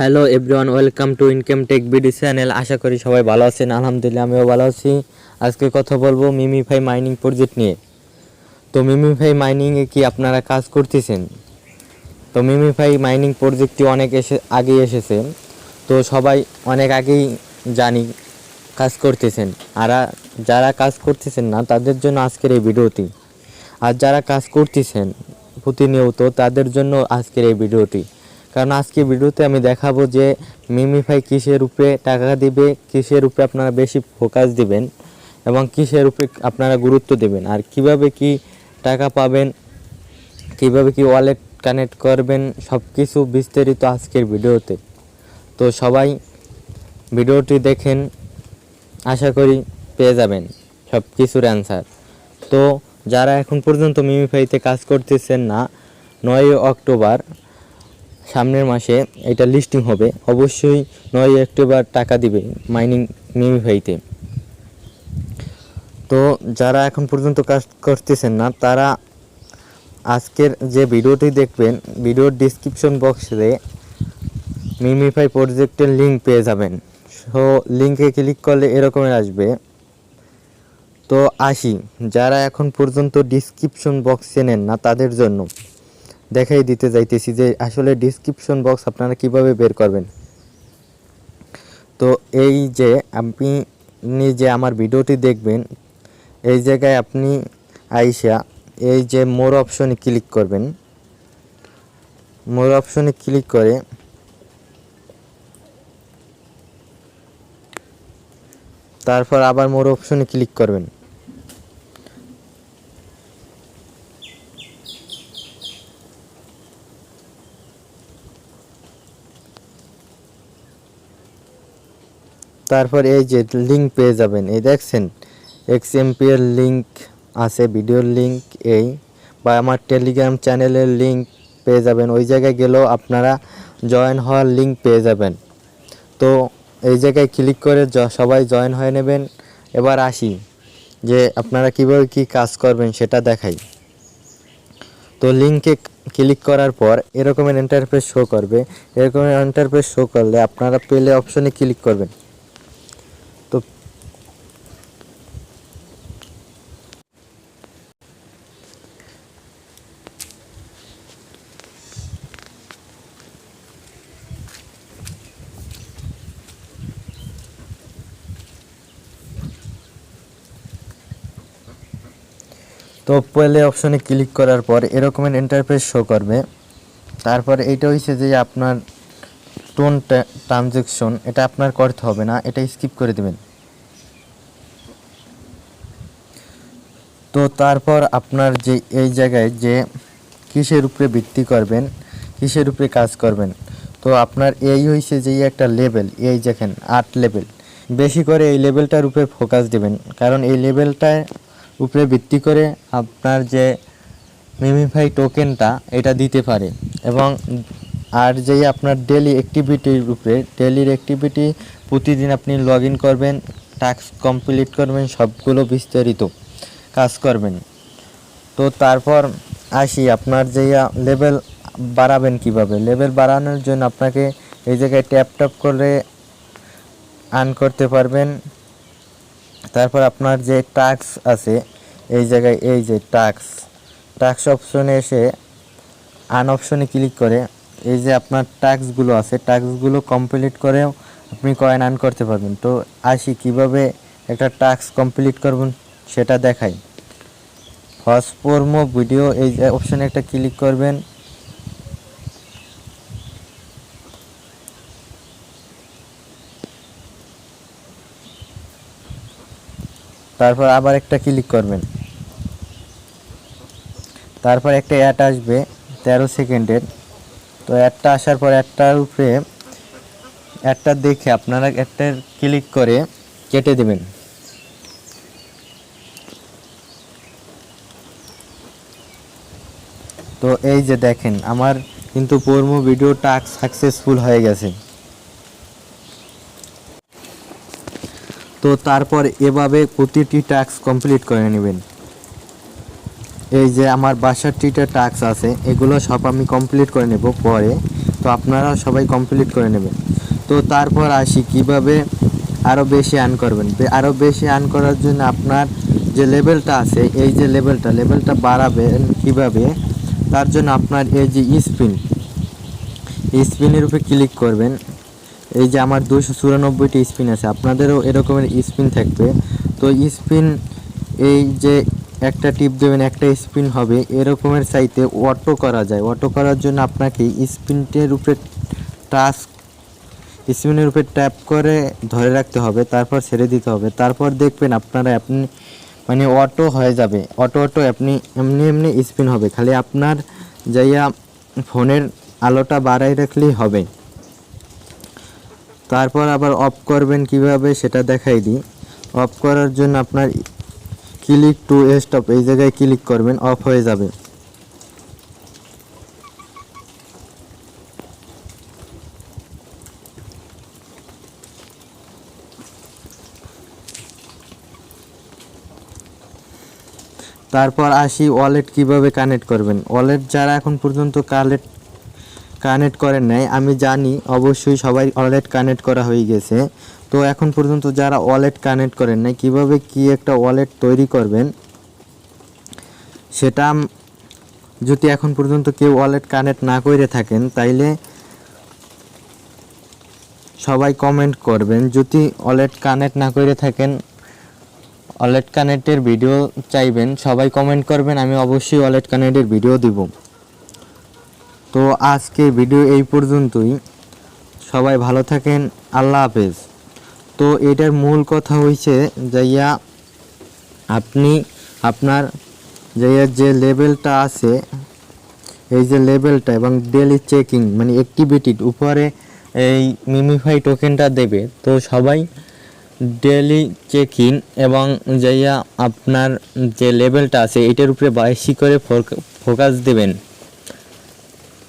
Hello everyone, welcome to Income Tech BD channel. আশা করি সবাই ভালো আছেন। আলহামদুলিল্লাহ আমিও ভালো আছি। আজকে কথা বলবো মিমিফাই মাইনিং প্রজেক্ট নিয়ে। তো মিমিফাই মাইনিংয়ে কি আপনারা কাজ করতেছেন? তো মিমিফাই মাইনিং প্রজেক্টটি অনেক আগেই এসেছে। তো সবাই অনেক আগেই জানি কাজ করতেছেন। আর যারা কাজ করতেছেন না তাদের জন্য আজকের এই ভিডিওটি, আর যারা কাজ করতেছেন প্রতিনিয়ত তাদের জন্য আজকের এই ভিডিওটি। কারণ আজকে ভিডিওতে আমি দেখাবো যে মিমিফাই কিসের উপরে টাকা দিবে, কিসের উপরে আপনারা বেশি ফোকাস দিবেন এবং কিসের উপরে আপনারা গুরুত্ব দেবেন, আর কিভাবে কি টাকা পাবেন, কিভাবে কি ওয়ালেট কানেক্ট করবেন, সব কিছু বিস্তারিত আজকের ভিডিওতে। তো সবাই ভিডিওটি দেখেন, আশা করি পেয়ে যাবেন সব কিছুর অ্যান্সার। তো যারা এখন পর্যন্ত মিমিফাইতে কাজ করতেছেন না, 9 অক্টোবর সামনের মাসে এটা লিস্টিং হবে, অবশ্যই 9 অক্টোবর টাকা দিবে মাইনিং মিমিফাইতে। তো যারা এখন পর্যন্ত কাজ করতেছেন না তারা আজকের যে ভিডিওটি দেখবেন, ভিডিওর ডিসক্রিপশন বক্সে মিমিফাই প্রজেক্টের লিঙ্ক পেয়ে যাবেন। সো লিঙ্কে ক্লিক করলে এরকমের আসবে। তো আসি, যারা এখন পর্যন্ত ডিসক্রিপশন বক্স চেনেন না তাদের জন্য দেখাই দিতে যাইতেছি যে আসলে ডিসক্রিপশন বক্স আপনারা কিভাবে বের করবেন। তো এই যে আপনি যে আমার ভিডিওটি দেখবেন, এই জায়গায় আপনি আইসা এই যে মোর অপশনে ক্লিক করবেন। মোর অপশনে ক্লিক করে তারপর আবার মোর অপশনে ক্লিক করবেন। তারপর এই যে লিঙ্ক পেয়ে যাবেন, এই দেখছেন XMP এর লিঙ্ক আছে, ভিডিওর লিঙ্ক এই, বা আমার টেলিগ্রাম চ্যানেলের লিঙ্ক পেয়ে যাবেন। ওই জায়গায় গেলেও আপনারা জয়েন হওয়ার লিঙ্ক পেয়ে যাবেন। তো এই জায়গায় ক্লিক করে সবাই জয়েন হয়ে নেবেন। এবার আসি যে আপনারা কীভাবে কী কাজ করবেন সেটা দেখাই। তো লিঙ্কে ক্লিক করার পর এরকমের ইন্টারফেস শো করবে। এরকমের ইন্টারফেস শো করলে আপনারা প্লে অপশনে ক্লিক করবেন। তো তো প্লে অপশনে ক্লিক করার পর এরকমের ইন্টারফেস শো করবে। তারপর এইটা হচ্ছে যে আপনার টোন ট্রানজ্যাকশন, এটা আপনার করতে হবে না, এটা স্কিপ করে দেবেন। তো তারপর আপনার যে এই জায়গায় যে কিসের উপরে ভিত্তি করবেন, কিসের উপরে কাজ করবেন, তো আপনার এই হয়েছে যে একটা লেভেল, এই দেখেন 8 লেভেল, বেশি করে এই লেভেলটার উপরে ফোকাস দেবেন। কারণ এই লেভেলটার উপরে ভিত্তি করে আপনার যে মিমিফাই টোকেনটা এটা দিতে পারে। এবং আর যেই আপনার ডেলি অ্যাক্টিভিটির উপরে, ডেলির অ্যাক্টিভিটি প্রতিদিন আপনি লগ ইন করবেন, টাস্ক কমপ্লিট করবেন, সবগুলো বিস্তারিত কাজ করবেন। তো তারপর আসি আপনার যে লেভেল বাড়াবেন কিভাবে। লেভেল বাড়ানোর জন্য আপনাকে এই জায়গায় ট্যাপ করে আর্ন করতে পারবেন। তারপর আপনার যে টাস্ক আছে এই জায়গায়, এই যে টাস্ক অপশনে এসে আর্ন অপশনে ক্লিক করে এই যে আপনার টাস্কগুলো আছে, টাস্কগুলো কমপ্লিট করেও আপনি কয়েন আর্ন করতে পারবেন। তো আসি কিভাবে একটা টাস্ক কমপ্লিট করবেন সেটা দেখাই। ফার্স্ট প্রোমো ভিডিও এই অপশনে একটা ক্লিক করবেন। তারপর আবার একটা ক্লিক করবেন। তারপর একটা অ্যাড আসবে 13 সেকেন্ডের। তো অ্যাডটা আসার পর অ্যাডটার উপরে অ্যাডটা দেখে আপনারা একটা ক্লিক করে কেটে দেবেন। তো এই যে দেখেন আমার কিন্তু প্রোমো ভিডিও টাস্ক সাকসেসফুল হয়ে গেছে। তো তারপর এভাবে প্রতিটি টাস্ক কমপ্লিট করে নেবেন। এই যে আমার 62টা টাস্ক আছে, এগুলো সব আমি কমপ্লিট করে নেব পরে। তো তো আপনারা সবাই কমপ্লিট করে নেবেন। তো তারপর আসি কিভাবে আরও বেশি আর্ন করবেন। আরও বেশি আর্ন করার জন্য আপনার যে লেভেলটা আছে, এই যে লেভেলটা বাড়াবেন কিভাবে, তার জন্য আপনার এই যে স্পিনের উপরে ক্লিক করবেন। এই যে আমার 294টি স্পিন আছে, আপনাদেরও এরকমের স্পিন থাকবে। তো স্পিন এই যে একটা টিপ দেবেন, একটা স্পিন হবে, এরকমের চাইতে অটো করা যায়। অটো করার জন্য আপনাকে স্পিনের উপরে ট্যাপ করে ধরে রাখতে হবে, তারপর ছেড়ে দিতে হবে। তারপর দেখবেন আপনি মানে অটো হয়ে যাবে, অটো আপনি এমনি স্পিন হবে। খালি আপনার যাইয়া ফোনের আলোটা বাড়াই রাখলেই হবে। তারপর আবার অফ করবেন কিভাবে সেটা দেখাই দিই। অফ করার জন্য আপনার ক্লিক টু স্টপ, এই জায়গায় ক্লিক করবেন, অফ হয়ে যাবে। তারপর আসি ওয়ালেট কিভাবে কানেক্ট করবেন। ওয়ালেট যারা এখন পর্যন্ত কানেক্ট করেন নাই, আমি জানি অবশ্যই সবাই ওয়ালেট কানেক্ট করা হয়ে গেছে। তো এখন পর্যন্ত যারা ওয়ালেট কানেক্ট করেন নাই, কিভাবে কি একটা ওয়ালেট তৈরি করবেন সেটা যদি এখন পর্যন্ত কেউ ওয়ালেট কানেক্ট না করে থাকেন, তাইলে সবাই কমেন্ট করবেন। যদি ওয়ালেট কানেক্ট না করে থাকেন, ওয়ালেট কানেক্টের ভিডিও চাইবেন, সবাই কমেন্ট করবেন, আমি অবশ্যই ওয়ালেট কানেক্টের ভিডিও দিব। তো আজকে ভিডিও এই পর্যন্তই। সবাই ভালো থাকেন, আল্লাহ হাফেজ। তো এটার মূল কথা হইছে যাইয়া আপনি আপনার যাইয়া যে লেভেলটা আছে, এই যে লেভেলটা এবং ডেলি চেকিং মানে অ্যাক্টিভিটির উপরে এই মিমিফাই টোকেনটা দেবে। তো সবাই ডেলি চেকিং এবং যাইয়া আপনার যে লেভেলটা আছে এটার উপরে বেশি করে ফোকাস দেবেন।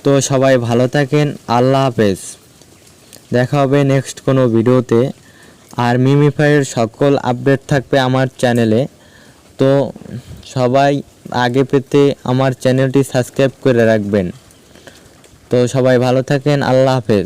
তো সবাই ভালো থাকেন, আল্লাহ হাফেজ। দেখা হবে নেক্সট কোনো ভিডিওতে। আর মিমিফাইয়ের সকল আপডেট থাকবে আমার চ্যানেলে। তো সবাই আগে পেতে আমার চ্যানেলটি সাবস্ক্রাইব করে রাখবেন। তো সবাই ভালো থাকেন, আল্লাহ হাফেজ।